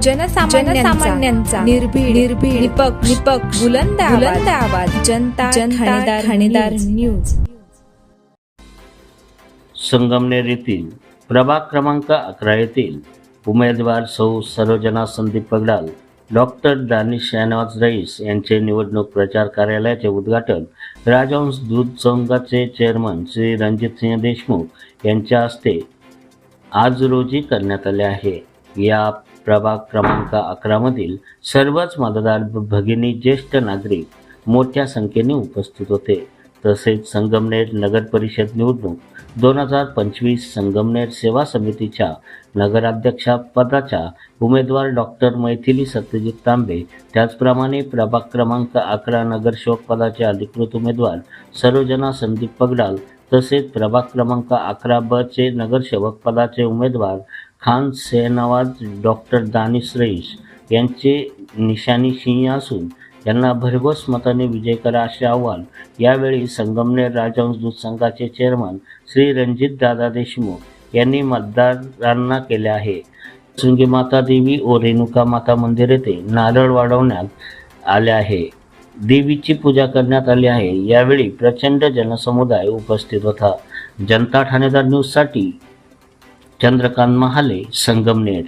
जनसामान्यांचा निर्भीड निपक्ष बुलंद आवाज जनता ठाणेदार न्यूज। संगमनेर येथील प्रभाग क्रमांक 11 येथील उमेदवार सौ सरोजना संदीप पगडाल, डॉक्टर दानिश शहनवाज रईस यांचे निवडणूक प्रचार कार्यालयाचे उद्घाटन राजहंस दूध संघाचे चेअरमन श्री रणजितसिंह देशमुख यांच्या हस्ते आज रोजी करण्यात आले आहे। या प्रभाग क्रमांक 11 मधील सर्वच मतदार भगिनी ज्येष्ठ नागरिक मोठ्या संख्येने उपस्थित होते। तसेच संगमनेर नगर परिषद निवडणूक 2025 संगमनेर सेवा समितीच्या नगराध्यक्षा पदाच्या उमेदवार डॉक्टर मैथिली सत्यजित तांबे, त्याचप्रमाणे प्रभाग क्रमांक 11 नगरसेवक पदाचे अधिकृत उमेदवार सरोजना संदीप पगडाल, तसेच प्रभाग क्रमांक 11 ब चे नगरसेवक पदाचे उमेदवार खान शहनवाज डॉक्टर दानिश रईस यांचे निशाणी सिंह असून यांना भरघोस मताने विजय करा असे आवाहन यावेळी संगमनेर राजहंस दूध संघाचे चेअरमन श्री रणजित दादा देशमुख यांनी मतदारांना केले आहे। शृंगी माता देवी व रेणुका माता मंदिर येथे नारळ वाढवण्यात आले आहे। देवीची पूजा करण्यात आली आहे। यावेळी प्रचंड जनसमुदाय उपस्थित होता। जनता ठाणेदार न्यूज साठी चंद्रकांत महाले, संगमनेर।